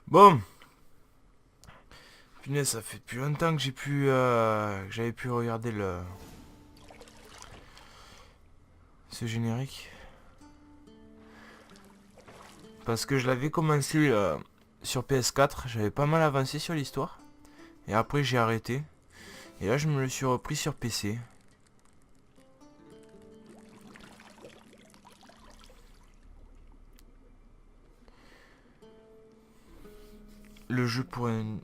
Bon, punaise, ça fait depuis longtemps que que j'avais pu regarder ce générique. Parce que je l'avais commencé sur PS4, j'avais pas mal avancé sur l'histoire. Et après j'ai arrêté. Et là je me le suis repris sur PC. Le jeu pour un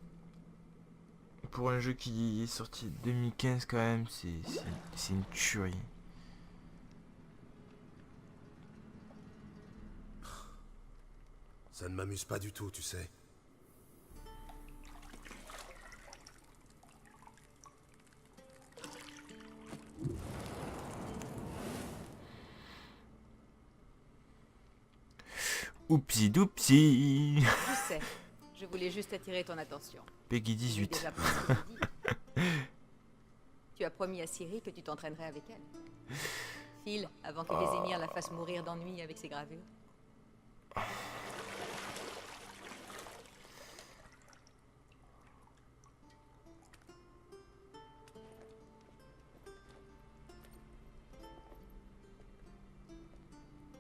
jeu qui est sorti 2015 quand même, c'est une tuerie. Ça ne m'amuse pas du tout, tu sais. Oupsi doupsi. Je sais. Je voulais juste attirer ton attention. Peggy J'ai 18. déjà pris ce que j'ai dit. Tu as promis à Ciri que tu t'entraînerais avec elle. File, avant que Vésémir la fasse mourir d'ennui avec ses gravures.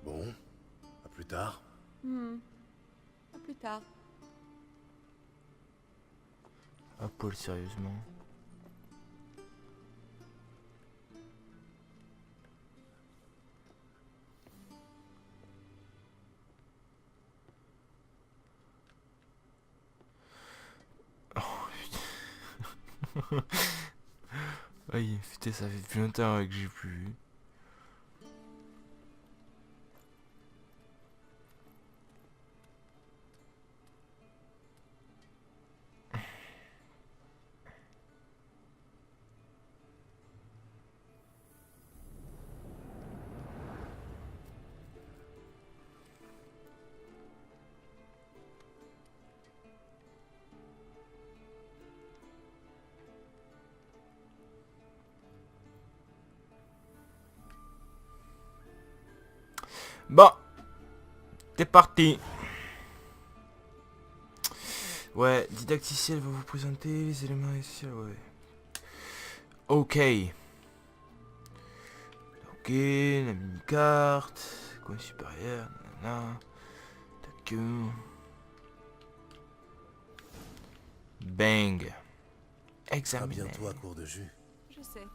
Bon, à plus tard. À plus tard. Ah Paul, sérieusement. Aïe, putain, ça fait plus longtemps que j'ai plus vu. Bon, t'es parti. Ouais, didacticiel va vous présenter les éléments essentiels, ouais. Ok. Ok, la mini-carte, coin supérieur, nanana. D'accord. Bang. À Examiner. bientôt à court de jus. Je sais.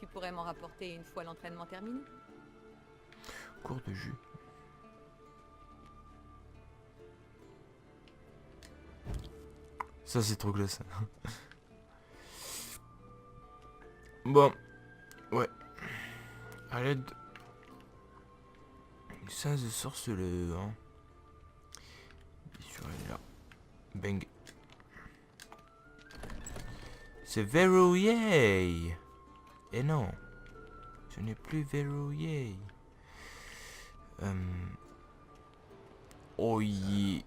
Tu pourrais m'en rapporter une fois l'entraînement terminé. Cours de jus. Ça c'est trop classe. Bon, ouais. À l'aide du sens de sorceleur. Hein. Bien sûr, elle est là. Bang. C'est verrouillé. Et non, ce n'est plus verrouillé. Oh yeah.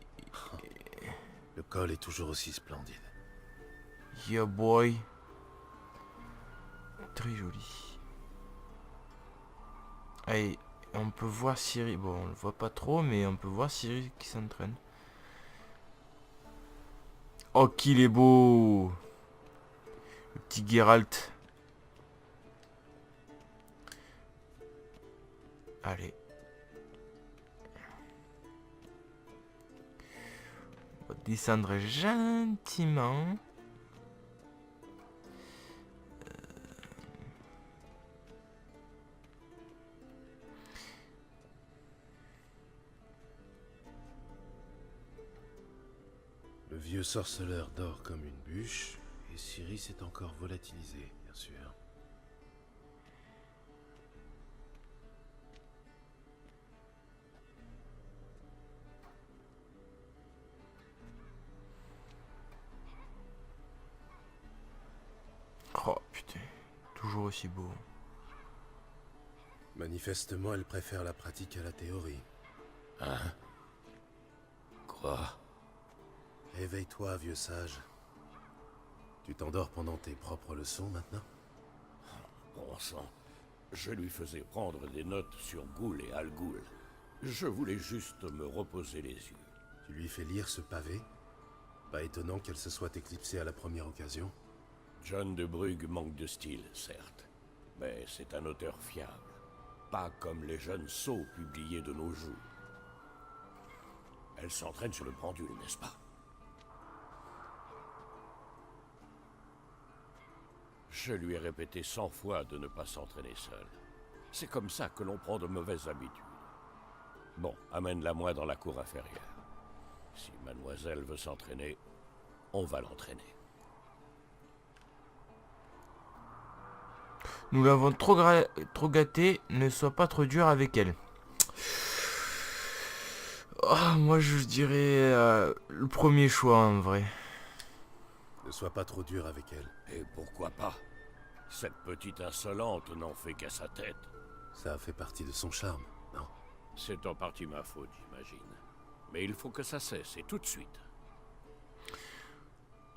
Le col est toujours aussi splendide. Yeah boy. Très joli. Allez, on peut voir Ciri. Bon, on le voit pas trop, mais on peut voir Ciri qui s'entraîne. Oh, qu'il est beau. Le petit Geralt. Allez. On va descendre gentiment. Le vieux sorceleur dort comme une bûche, et Ciri s'est encore volatilisé, bien sûr. Oh putain, toujours aussi beau. Manifestement, elle préfère la pratique à la théorie. Hein? Quoi? Réveille-toi, vieux sage. Tu t'endors pendant tes propres leçons maintenant? Bon sang. Je lui faisais prendre des notes sur Ghoul et Al Ghoul. Je voulais juste me reposer les yeux. Tu lui fais lire ce pavé? Pas étonnant qu'elle se soit éclipsée à la première occasion. John de Brugge manque de style, certes. Mais c'est un auteur fiable. Pas comme les jeunes sots publiés de nos jours. Elle s'entraîne sur le pendule, n'est-ce pas? Je lui ai répété 100 fois de ne pas s'entraîner seule. C'est comme ça que l'on prend de mauvaises habitudes. Bon, amène-la moi dans la cour inférieure. Si mademoiselle veut s'entraîner, on va l'entraîner. Nous l'avons trop gâtée, ne sois pas trop dur avec elle. Oh, moi je dirais le premier choix en vrai. Ne sois pas trop dur avec elle. Et pourquoi pas? Cette petite insolente n'en fait qu'à sa tête. Ça a fait partie de son charme, non? C'est en partie ma faute, j'imagine. Mais il faut que ça cesse, et tout de suite.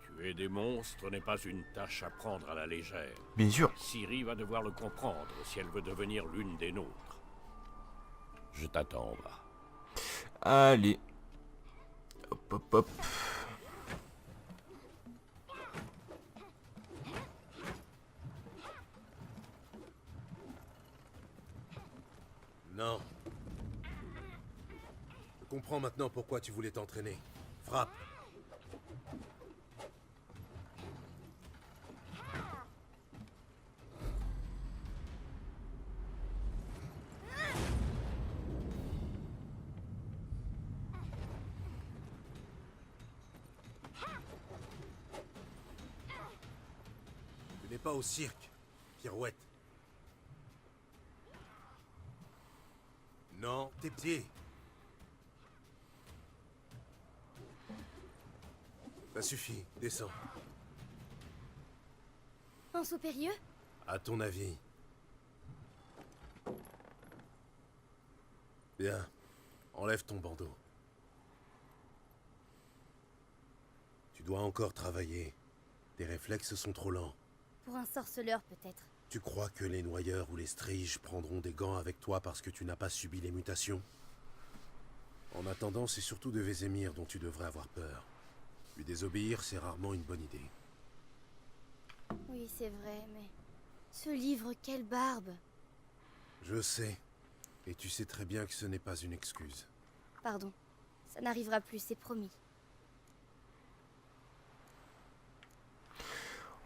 Tuer des monstres n'est pas une tâche à prendre à la légère. Bien sûr. Ciri va devoir le comprendre si elle veut devenir l'une des nôtres. Je t'attends en bas. Allez. Hop, hop, hop. Non. Je comprends maintenant pourquoi tu voulais t'entraîner. Frappe. Tu n'es pas au cirque, pirouette. Non, tes pieds. Ça suffit, descends. En supérieur? À ton avis. Bien. Enlève ton bandeau. Tu dois encore travailler. Tes réflexes sont trop lents. Pour un sorceleur, peut-être. Tu crois que les noyeurs ou les striges prendront des gants avec toi parce que tu n'as pas subi les mutations? En attendant, c'est surtout de Vézémir dont tu devrais avoir peur. Lui désobéir, c'est rarement une bonne idée. Oui, c'est vrai, mais... Ce livre, quelle barbe! Je sais. Et tu sais très bien que ce n'est pas une excuse. Pardon. Ça n'arrivera plus, c'est promis.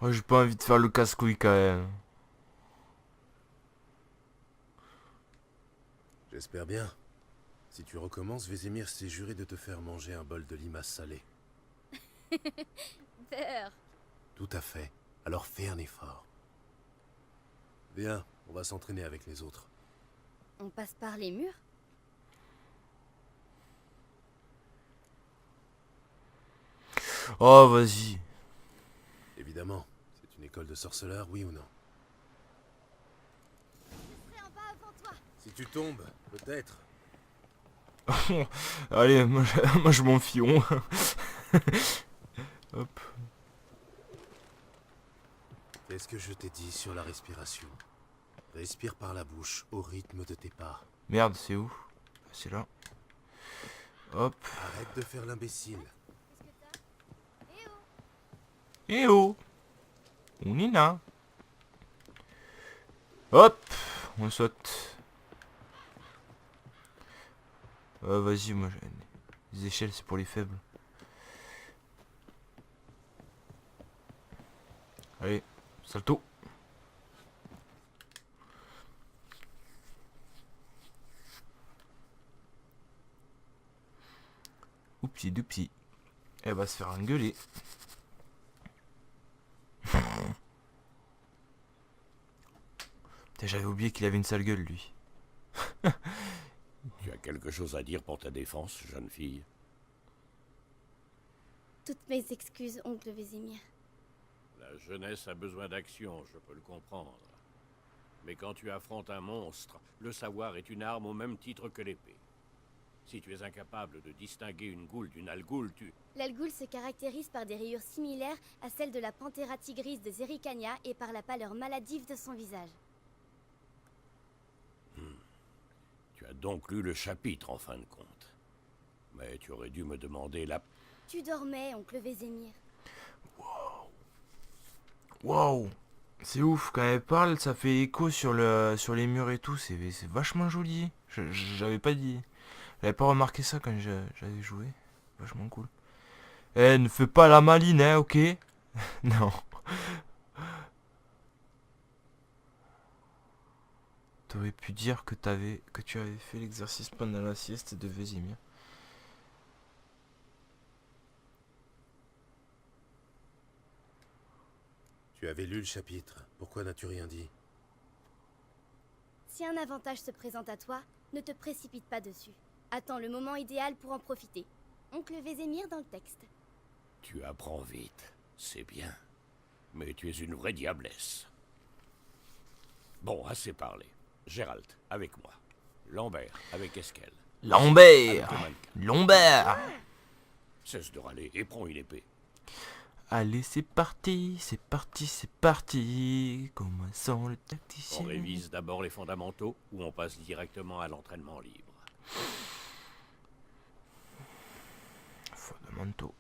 Oh, j'ai pas envie de faire le casse-couille quand même. J'espère bien. Si tu recommences, Vézémir s'est juré de te faire manger un bol de limaces salées. Beurre! Tout à fait. Alors fais un effort. Viens, on va s'entraîner avec les autres. On passe par les murs? Oh, vas-y. Évidemment. C'est une école de sorceleurs, oui ou non? Je serai en bas avant toi! Si tu tombes, peut-être. Allez, moi je m'en fion. Hop. Qu'est-ce que je t'ai dit sur la respiration? Respire par la bouche, au rythme de tes pas. Merde, c'est où? C'est là. Hop. Arrête de faire l'imbécile. Qu'est-ce que t'as? Eh oh. On est là. Hop. On saute. Vas-y, moi, les échelles, c'est pour les faibles. Allez, salto. Oupsi doupsi. Elle va se faire engueuler. Putain, j'avais oublié qu'il avait une sale gueule, lui. Tu as quelque chose à dire pour ta défense, jeune fille? Toutes mes excuses, oncle Vézémir. La jeunesse a besoin d'action, je peux le comprendre. Mais quand tu affrontes un monstre, le savoir est une arme au même titre que l'épée. Si tu es incapable de distinguer une goule d'une algoule, tu... L'algoul se caractérise par des rayures similaires à celles de la Panthera tigris de Zerrikania et par la pâleur maladive de son visage. Tu as donc lu le chapitre, en fin de compte. Mais tu aurais dû me demander la... Tu dormais, oncle Vézémir. Waouh. C'est ouf, quand elle parle, ça fait écho sur les murs et tout, c'est vachement joli. J'avais pas dit. J'avais pas remarqué ça quand j'avais joué. Vachement cool. Eh, ne fais pas la maline, hein, ok? Non. T'aurais pu dire que tu avais fait l'exercice pendant la sieste de Vézimir. Tu avais lu le chapitre. Pourquoi n'as-tu rien dit? Si un avantage se présente à toi, ne te précipite pas dessus. Attends le moment idéal pour en profiter. Oncle Vézémir dans le texte. Tu apprends vite, c'est bien. Mais tu es une vraie diablesse. Bon, assez parlé. Gérald, avec moi. Lambert, avec Esquel. Lambert! Avec le mannequin. Lambert! Cesse de râler et prends une épée. Allez, c'est parti, c'est parti, c'est parti. Commençons le tacticien. On révise d'abord les fondamentaux ou on passe directement à l'entraînement libre. Fondamentaux.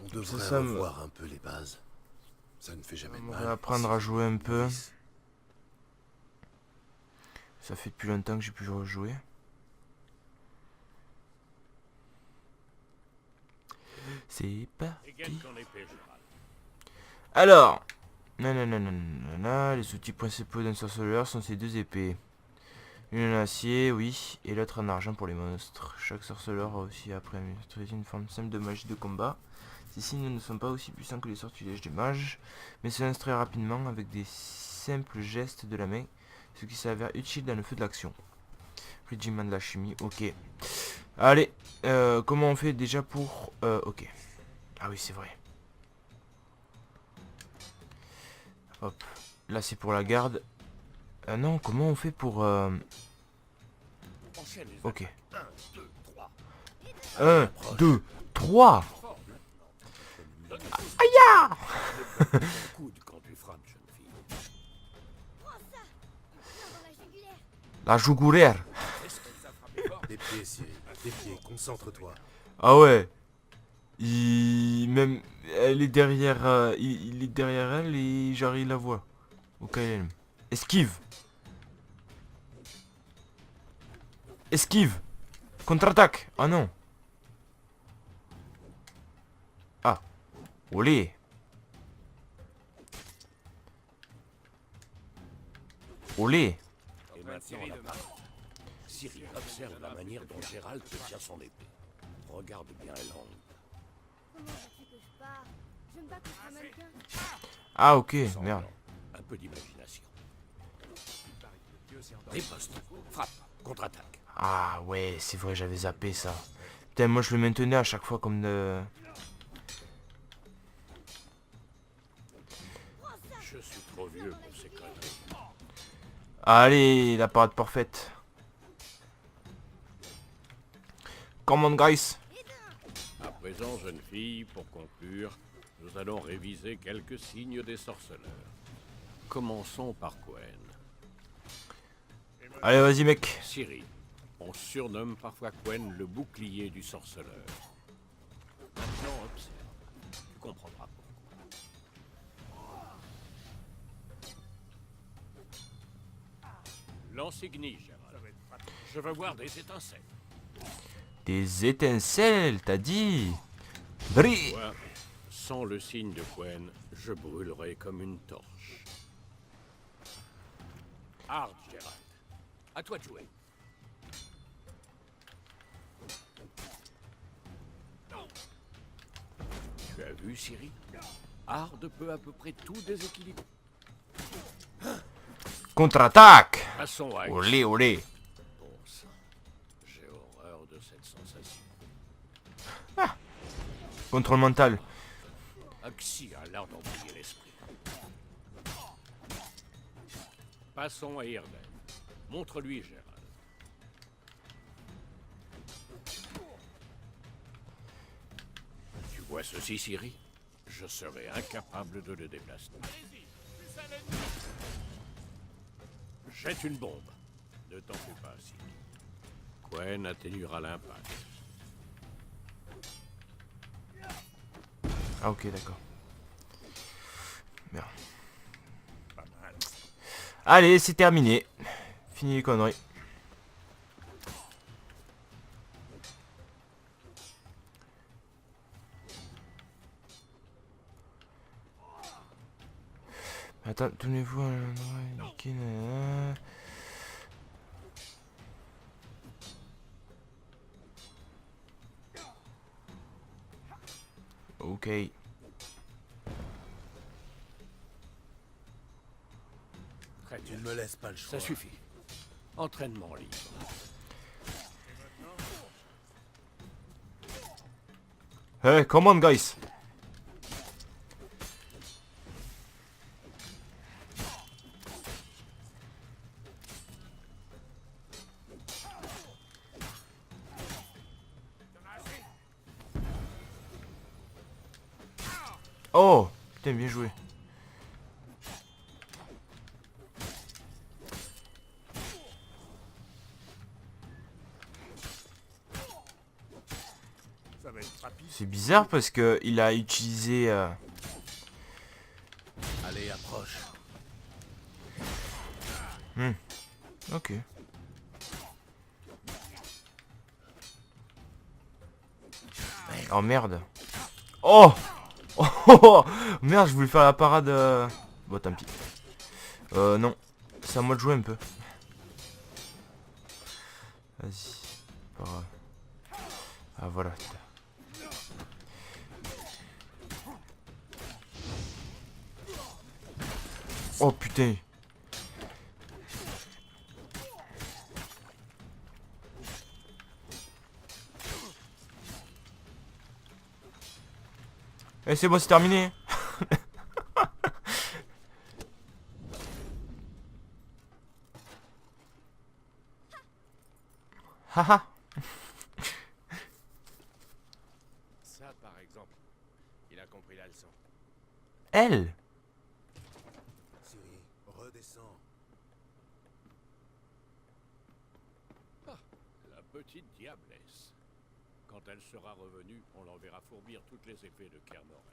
On devrait ça, revoir un peu les bases. Ça ne fait jamais de On mal. va apprendre à jouer un peu. Ça fait depuis longtemps que j'ai pu rejouer. C'est parti. Dégaine ton épée, Gérald. Alors, nanana, les outils principaux d'un sorceleur sont ces deux épées. Une en acier, oui, et l'autre en argent pour les monstres. Chaque sorceleur a aussi appris à maîtriser une forme simple de magie de combat. Ces signes ne sont pas aussi puissants que les sortilèges des mages, mais se lancent très rapidement avec des simples gestes de la main, ce qui s'avère utile dans le feu de l'action. Régiment de la chimie, ok. Allez, comment on fait déjà pour... ok. Ah oui, c'est vrai. Hop, là c'est pour la garde. Non, comment on fait pour... Enchaîne les Ok. attaques. 1, 2, 3. 1, 2, 3. Aïe! Coude quand tu frappes, jeune fille. Prends ça! Dans la jugulaire. La jougulaire. Est-ce qu'il t'a frappé fort? Des pieds, Cyril. Des pieds. Concentre-toi. Ah ouais. Même... Elle est derrière... il est derrière elle et j'arrive la voix. Au cas où elle... Esquive. Esquive. Contre-attaque. Ah non. Ah. Olé. Olé. Et maintenant, la parole. Cyril, observe la manière dont Gérald te tient son épée. Regarde bien l'angle. Comment veux-tu que je pars? Je me bats contre un mannequin. Ah ok, Sans merde. plan. Un peu d'imagination. Riposte. Frappe. Contre-attaque. Ah ouais, c'est vrai, j'avais zappé ça. Putain, moi je le maintenais à chaque fois comme de... Je suis trop vieux pour ces conneries. Allez, la parade parfaite. Come on, guys. À présent, jeune fille, pour conclure, nous allons réviser quelques signes des sorceleurs. Commençons par Quen. Allez, vas-y, mec. Ciri. On surnomme parfois Quen le bouclier du sorceleur. Maintenant, observe. Tu comprendras pourquoi. L'insigne, Gérald. Je veux voir des étincelles. Des étincelles, t'as dit. Brille. Moi, sans le signe de Quen, je brûlerai comme une torche. Hard, Gérald. À toi de jouer. Tu as vu, Ciri? Hard peut à peu près tout déséquilibrer. Contre-attaque. Passons à Olé, olé. Bon sang. J'ai horreur de cette sensation. Contrôle mental. Axi a l'art d'embrouiller l'esprit. Passons à Irden. Montre-lui, Gérald. Tu vois ceci, Ciri? Je serais incapable de le déplacer. Jette une bombe. Ne t'en fais pas, Ciri. poêle atténuera l'impact. Ah ok, d'accord. Merde. Allez, c'est terminé. Fini les conneries. Attends, tournez-vous à un endroit indiqué. Nanana. Ok. Très Tu bien. ne me laisses pas le choix. Ça suffit. Entraînement libre. Hey, come on, guys. Oh, putain, bien joué. Ça va être rapide. C'est bizarre parce que il a utilisé. Allez, approche. Ok. Oh merde. Oh, oh merde, je voulais faire la parade. Bon, tant pis. Non. C'est à moi de jouer un peu. Vas-y. Pas grave. Ah voilà. Oh putain. Eh c'est bon, c'est terminé. Haha. Ça, par exemple. Il a compris la leçon. Elle. Siri, redescends. La petite diablesse. Quand elle sera revenue, on l'enverra fourbir toutes les épées de Kernoren.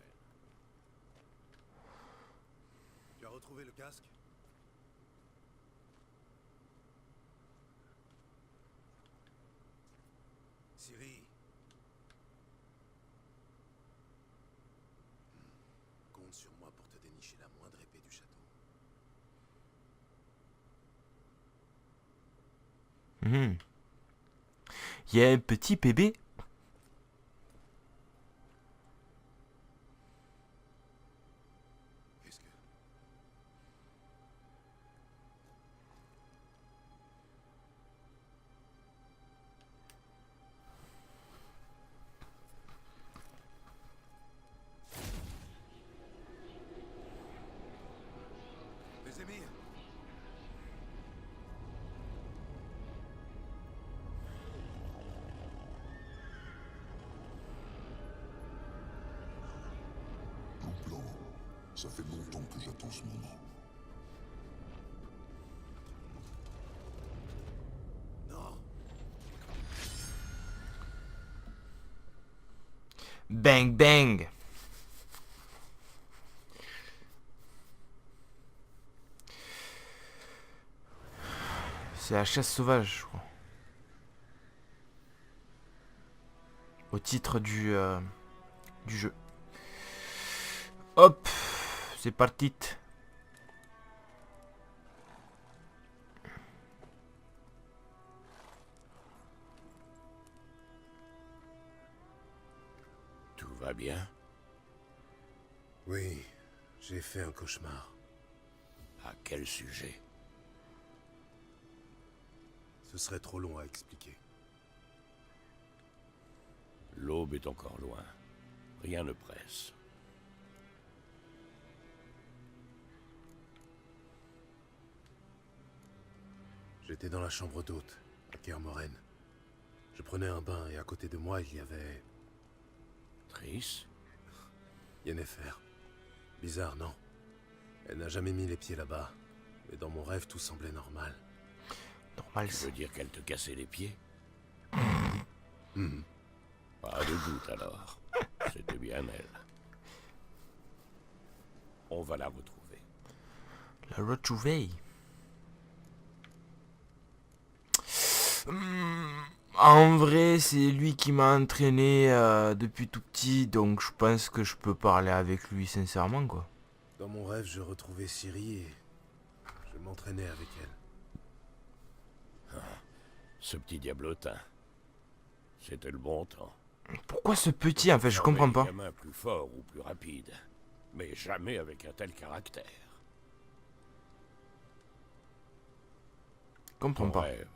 Tu as retrouvé le casque? Siri. Compte sur moi pour te dénicher la moindre épée du château. Il y a un petit bébé. Qu'est-ce que... Les émirs. Loup blanc, ça fait longtemps que j'attends ce moment. Non. Bang bang. C'est la chasse sauvage, je crois. Au titre du jeu. Hop, c'est parti. Tout va bien? Oui, j'ai fait un cauchemar. À quel sujet? Ce serait trop long à expliquer. L'aube est encore loin. Rien ne presse. J'étais dans la chambre d'hôte, à Kermoren. Je prenais un bain et à côté de moi, il y avait... Triss? Yennefer. Bizarre, non? Elle n'a jamais mis les pieds là-bas. Mais dans mon rêve, tout semblait normal. Normal Tu ça. veux dire qu'elle te cassait les pieds? Mhm. Pas de doute alors. C'était bien elle. On va la retrouver. La retrouver. En vrai, c'est lui qui m'a entraîné depuis tout petit, donc je pense que je peux parler avec lui sincèrement, quoi. Dans mon rêve, je retrouvais Ciri et je m'entraînais avec elle. Ce petit diablotin. C'était le bon temps. Pourquoi ce petit, en fait, je comprends pas. Jamais plus fort ou plus rapide. Mais jamais avec un tel caractère. Je comprends Ton pas. rêve.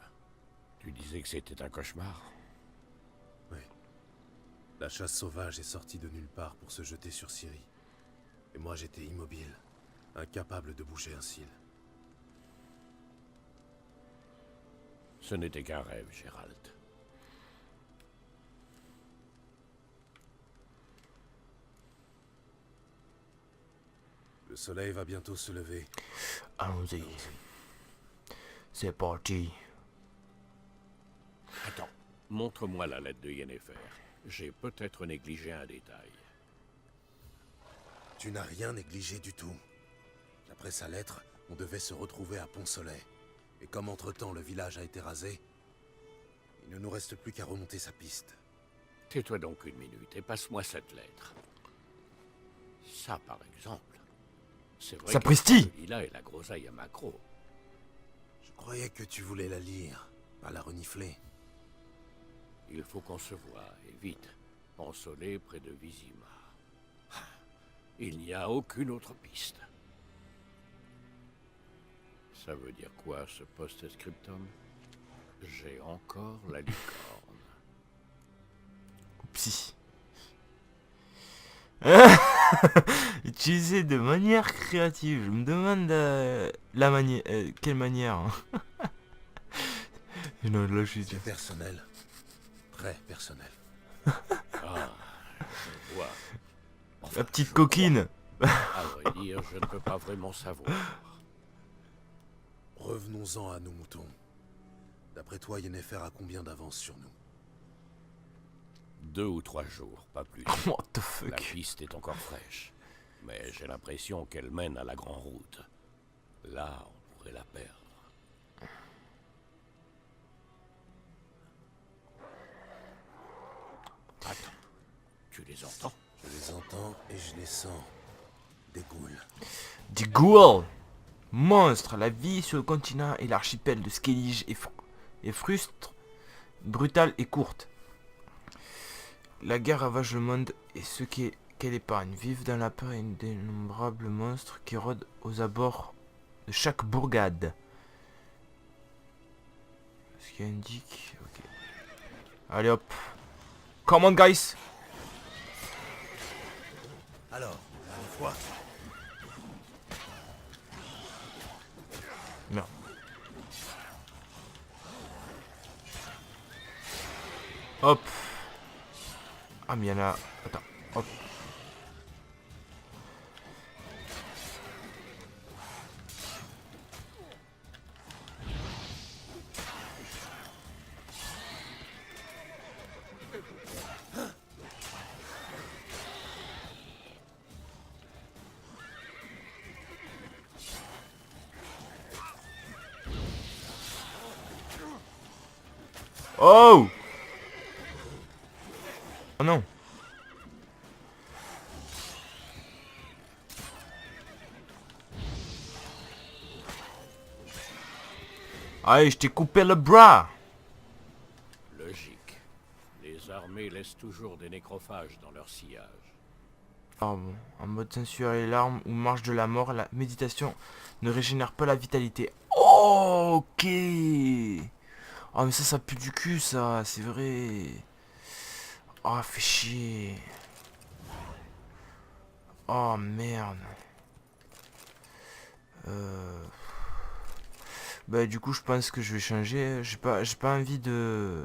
Tu disais que c'était un cauchemar. Oui. La chasse sauvage est sortie de nulle part pour se jeter sur Ciri. Et moi j'étais immobile, incapable de bouger un cil. Ce n'était qu'un rêve, Gérald. Le soleil va bientôt se lever. Allons-y. C'est parti. Attends, montre-moi la lettre de Yennefer. J'ai peut-être négligé un détail. Tu n'as rien négligé du tout. D'après sa lettre, on devait se retrouver à Pont-Soleil. Et comme entre-temps le village a été rasé, il ne nous reste plus qu'à remonter sa piste. Tais-toi donc une minute et passe-moi cette lettre. Ça, par exemple. C'est vrai Sapristi! que Lila et la groseille à Macro. Je croyais que tu voulais la lire, pas la renifler. Il faut qu'on se voie, et vite. Pont-Soleil près de Vizima. Il n'y a aucune autre piste. Ça veut dire quoi, ce post-scriptum? J'ai encore la licorne. Psy. Utilisé de manière créative. Je me demande la manière. Quelle manière hein. Non, là je suis C'est personnel. Très personnel. Ah, je vois. Enfin, La petite je coquine. vois. À vrai dire, je ne peux pas vraiment savoir. Revenons-en à nos moutons. D'après toi, Yennefer a combien d'avance sur nous? 2 ou 3 jours, pas plus. What the La fuck. piste est encore fraîche. Mais j'ai l'impression qu'elle mène à la grande route. Là, on pourrait la perdre. Attends, tu les entends? Je les entends et je les sens. Des ghouls. Des ghouls. Monstre. La vie sur le continent et l'archipel de Skellige est frustre, brutale et courte. La guerre ravage le monde et ceux qu'elle épargne vivent dans la peur et d'innombrables monstres qui rôdent aux abords de chaque bourgade. Ce qui indique... Ok. Allez hop. Come on guys. Alors, à la fois. Merde. Hop. Ah mais il y en a... Attends. Hop. Oh! Oh non. Allez, je t'ai coupé le bras. Logique. Les armées laissent toujours des nécrophages dans leur sillage. Pardon. En mode censurer l'arme ou marche de la mort, la méditation ne régénère pas la vitalité. Oh, ok. Oh mais ça pue du cul ça, c'est vrai. Oh, fait chier. Oh merde. Bah du coup je pense que je vais changer. J'ai pas envie de...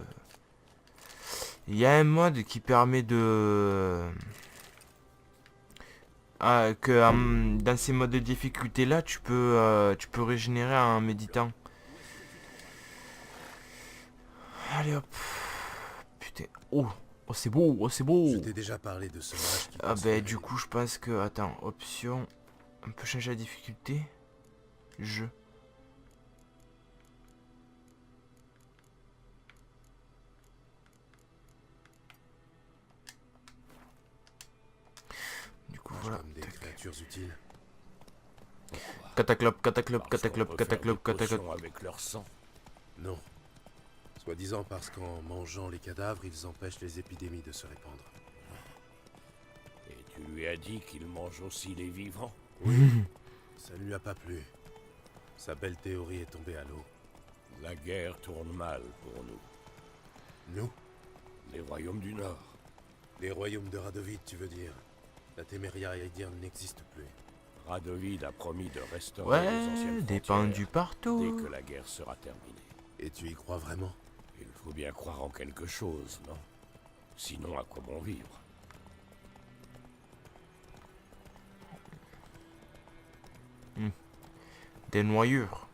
Il y a un mode qui permet de... dans ces modes de difficulté là tu peux régénérer en méditant. Allez hop. Putain putain. Oh, oh c'est beau, oh c'est beau. Je t'ai déjà parlé de ce mage qui Ah peut se ben du révéler. coup je pense que... Attends, option... On peut changer la difficulté. Jeu. Du coup Mage voilà. comme des Tac. créatures utiles. Cataclope, cataclope, Parce qu'on cataclope, peut faire cataclope, des potions cataclope. avec leur sang. Non. Soi-disant parce qu'en mangeant les cadavres, ils empêchent les épidémies de se répandre. Et tu lui as dit qu'il mange aussi les vivants? Ça ne lui a pas plu. Sa belle théorie est tombée à l'eau. La guerre tourne mal pour nous. Nous, Les royaumes du Nord. les royaumes de Radovid, tu veux dire. La Téméria Aedirn n'existe plus. Radovid a promis de restaurer les Ouais, anciennes dépendu frontières partout. dès que la guerre sera terminée. Et tu y crois vraiment? Il faut bien croire en quelque chose, non? Sinon, à quoi bon vivre? Des noyures.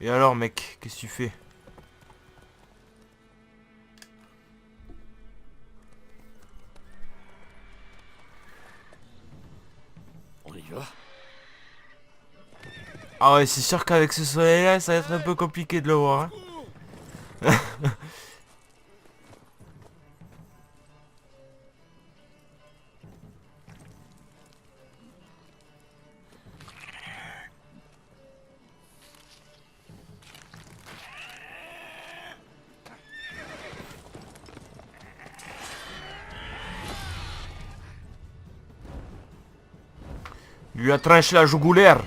Et alors mec, qu'est-ce que tu fais? On y va? Ah ouais, c'est sûr qu'avec ce soleil là, ça va être un peu compliqué de le voir. Hein. Lui a tranché la jugulaire.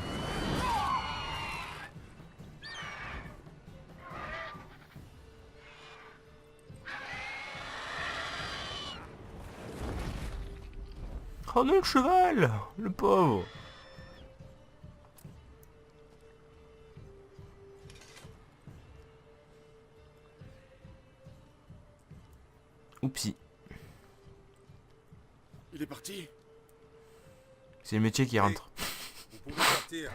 Oh non, le cheval, le pauvre. Oupsie, Il est parti. c'est le métier qui rentre. Vous pouvez partir.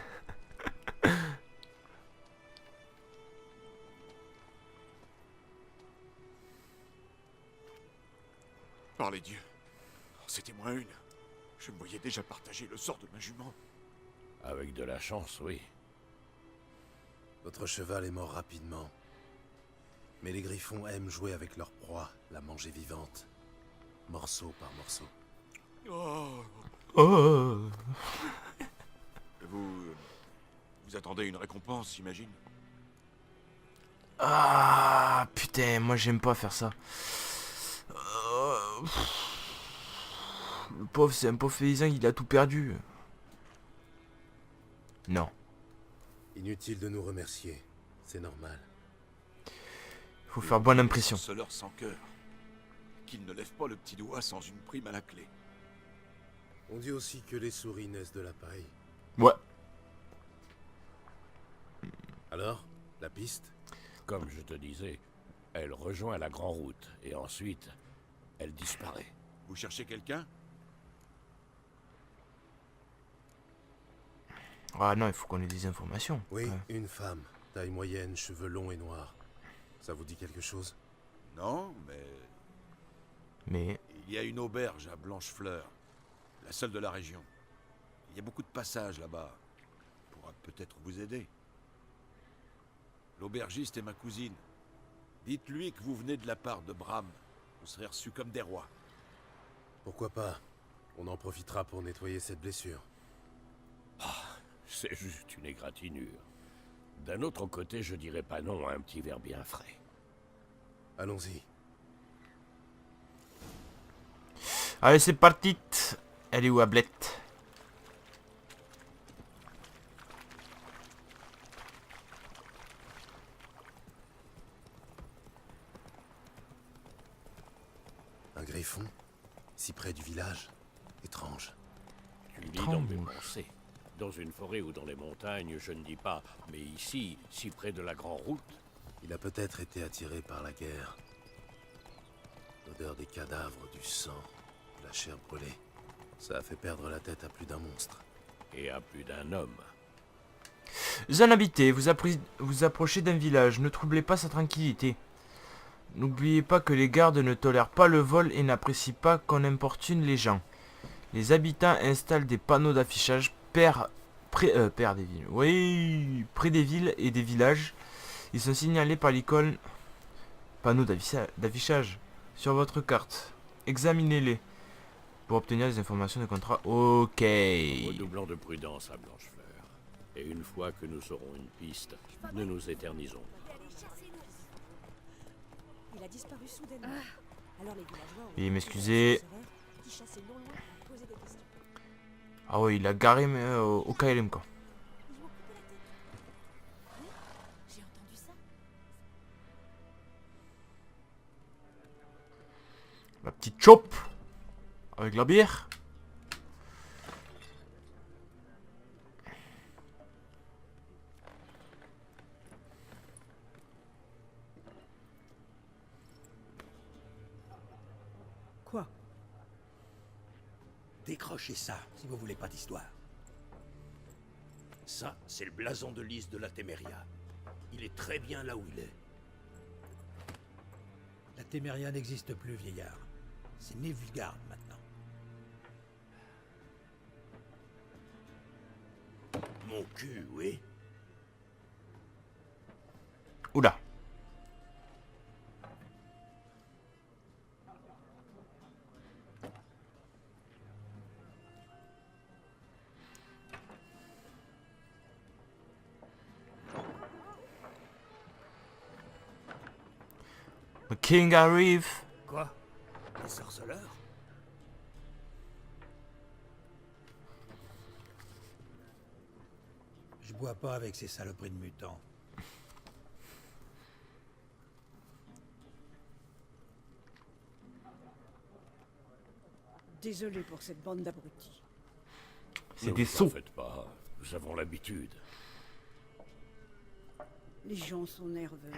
Par les dieux. C'était moins une. Je me voyais déjà partager le sort de ma jument. Avec de la chance, oui. Votre cheval est mort rapidement. Mais les griffons aiment jouer avec leur proie, la manger vivante. Morceau par morceau. Oh. Oh. Vous attendez une récompense, j'imagine? Ah putain, moi j'aime pas faire ça. Le pauvre, c'est un pauvre paysan, il a tout perdu. Non. Inutile de nous remercier. C'est normal. Faut faire bonne impression. Sorceleur sans cœur. Qu'il ne lève pas le petit doigt sans une prime à la clé. On dit aussi que les souris naissent de la paille. Ouais. Alors, la piste? Comme je te disais, elle rejoint la Grande Route et ensuite, elle disparaît. Vous cherchez quelqu'un? Ah non, il faut qu'on ait des informations. Oui, Ouais. une femme. Taille moyenne, cheveux longs et noirs. Ça vous dit quelque chose? Non, mais Mais... il y a une auberge à Blanchefleur. La seule de la région. Il y a beaucoup de passages là-bas. Pourra peut-être vous aider. L'aubergiste est ma cousine. Dites-lui que vous venez de la part de Bram. Vous serez reçus comme des rois. Pourquoi pas? On en profitera pour nettoyer cette blessure. C'est juste une égratignure. D'un autre côté, je dirais pas non à un petit verre bien frais. Allons-y. Allez, c'est parti. Elle est où, Ablette? Un griffon? Si près du village? Étrange. Tu lis dans mes Étrange. pensées. Dans une forêt ou dans les montagnes, je ne dis pas, mais ici, si près de la Grande Route, Il a peut-être été attiré par la guerre. L'odeur des cadavres, du sang, de la chair brûlée. Ça a fait perdre la tête à plus d'un monstre. Et à plus d'un homme. Zone habitée, vous approchez d'un village, ne troublez pas sa tranquillité. N'oubliez pas que les gardes ne tolèrent pas le vol et n'apprécient pas qu'on importune les gens. Les habitants installent des panneaux d'affichage près des villes. Oui, près des villes et des villages. Ils sont signalés par l'icône panneaux d'affichage sur votre carte. Examinez-les pour obtenir des informations de contrat. Ok. Redoublons de prudence à Blanchefleur. Et une fois que nous aurons une piste, ne nous éternisons. Il a disparu soudainement. Alors les villageois ont Veuillez m'excuser. qui chassaient non loin pour poser des questions. Ah ouais, il a garé au KLM quoi. Ils lui ont coupé la tête. Oui, j'ai entendu ça. La petite chope avec la bière. Quoi? Décrochez ça, si vous voulez pas d'histoire. Ça, c'est le blason de Lys de la Téméria. Il est très bien là où il est. La Téméria n'existe plus, vieillard. C'est Nilfgaard maintenant. Mon cul, oui. Oula. The King arrive. Quoi? Les sorceleurs? Je bois pas avec ces saloperies de mutants. Désolé pour cette bande d'abrutis. C'est Ne des vous en sauts. faites pas, nous avons l'habitude. Les gens sont nerveux.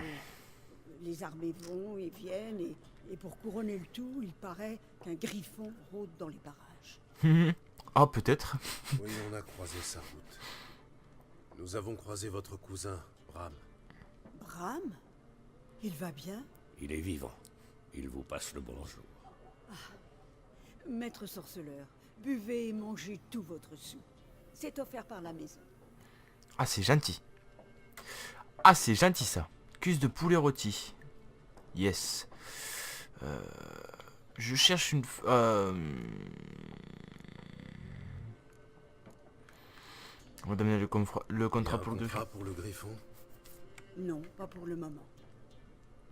Les armées vont et viennent, et pour couronner le tout, il paraît qu'un griffon rôde dans les barrages. Ah, peut-être. Oui, on a croisé sa route. Nous avons croisé votre cousin, Bram. Bram? Il va bien? Il est vivant. Il vous passe le bonjour. Maître sorceleur, buvez et mangez tout votre sou. C'est offert par la maison. Ah, c'est gentil. Ah, c'est gentil ça. Cuisse de poulet rôti. Yes. Je cherche une... On va donner le contrat Il y a pour un le contrat pour le griffon. Non, pas pour le moment.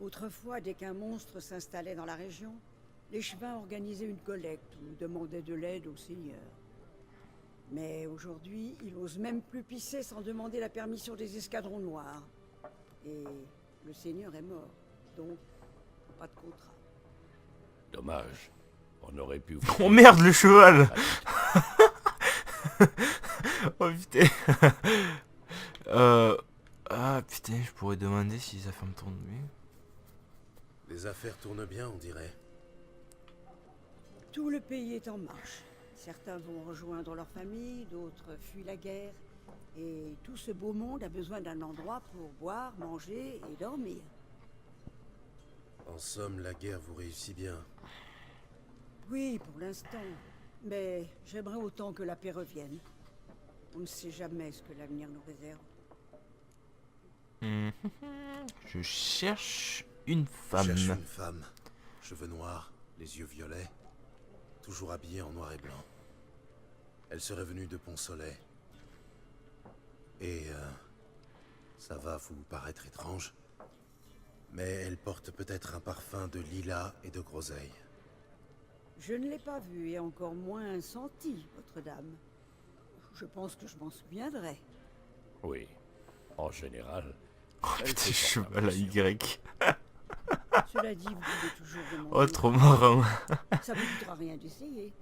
Autrefois, dès qu'un monstre s'installait dans la région, les Chevins organisaient une collecte ou demandaient de l'aide au seigneur. Mais aujourd'hui, ils osent même plus pisser sans demander la permission des escadrons noirs. Et le seigneur est mort, donc pas de contrat. Dommage. On aurait pu vous... Oh merde, le cheval. Oh putain. Ah putain, je pourrais demander si les affaires me tournent bien. Les affaires tournent bien, on dirait. Tout le pays est en marche. Certains vont rejoindre leur famille, d'autres fuient la guerre. Et tout ce beau monde a besoin d'un endroit pour boire, manger et dormir. En somme, la guerre vous réussit bien. Oui, pour l'instant. Mais j'aimerais autant que la paix revienne. On ne sait jamais ce que l'avenir nous réserve. Je cherche une Je cherche femme. une femme. Cheveux noirs, les yeux violets. Toujours habillée en noir et blanc. Elle serait venue de Pont-Soleil. Et ça va vous paraître étrange, mais elle porte peut-être un parfum de lilas et de groseille. Je ne l'ai pas vu et encore moins senti, votre dame. Je pense que je m'en souviendrai. Oui. En général... Oh elle putain, se porte cheval à impression. Y. Cela dit, vous pouvez toujours demander. Oh, trop marrant. Ça vous coûtera rien d'essayer.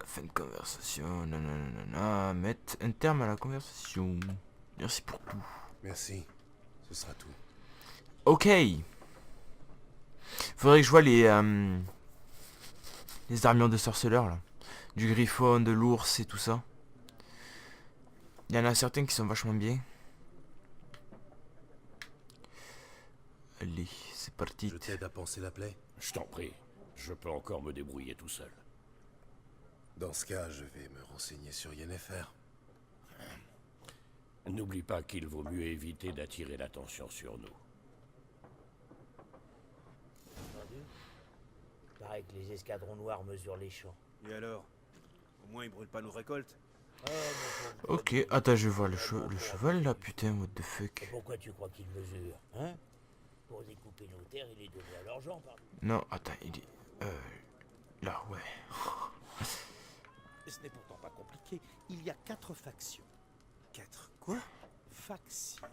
Fin de conversation. Nanana. Mettre un terme à la conversation. Merci pour tout. Merci, ce sera tout. Ok. Faudrait que je vois les armures de sorceleurs là. du griffon, de l'ours et tout ça. Il y en a certains qui sont vachement bien. Allez, c'est parti. Je t'aide à panser la plaie. Je t'en prie, je peux encore me débrouiller tout seul. Dans ce cas, je vais me renseigner sur Yennefer. N'oublie pas qu'il vaut mieux éviter d'attirer l'attention sur nous. Entendu? Paraît que les escadrons noirs mesurent les champs. Et alors? Au moins ils brûlent pas nos récoltes. Oh, mon pauvre Ok, Tony. attends, je vois le cheval là, putain, what the fuck. Et pourquoi tu crois qu'ils mesurent, hein? Pour découper nos terres et les donner à leurs gens, pardon. Non, attends, il est... là, ouais. Ce n'est pourtant pas compliqué. Il y a 4 factions. 4 quoi? Factions.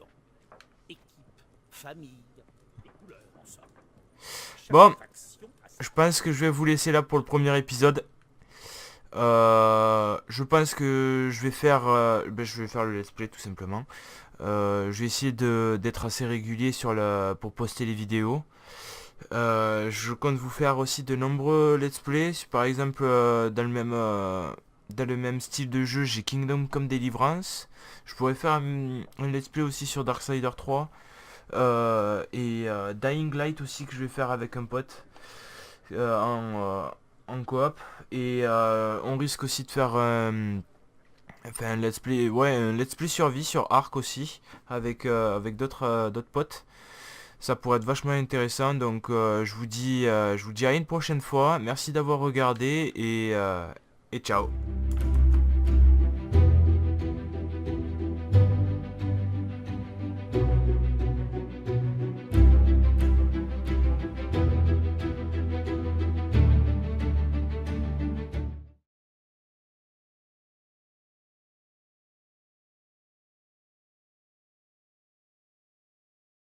Équipe, famille, et couleurs ensemble. Chaque Bon, faction a sa- je pense que je vais vous laisser là pour le premier épisode. Je pense que je vais faire le let's play tout simplement. Je vais essayer d'être assez régulier pour poster les vidéos. Je compte vous faire aussi de nombreux let's play. Par exemple, dans le même style de jeu, j'ai Kingdom Come Deliverance. Je pourrais faire un let's play aussi sur Darksiders 3. Et Dying Light aussi, que je vais faire avec un pote en coop. Et on risque aussi de faire un let's play, un let's play survie sur Ark aussi, avec d'autres potes. Ça pourrait être vachement intéressant. Donc je vous dis à une prochaine fois. Merci d'avoir regardé et ciao.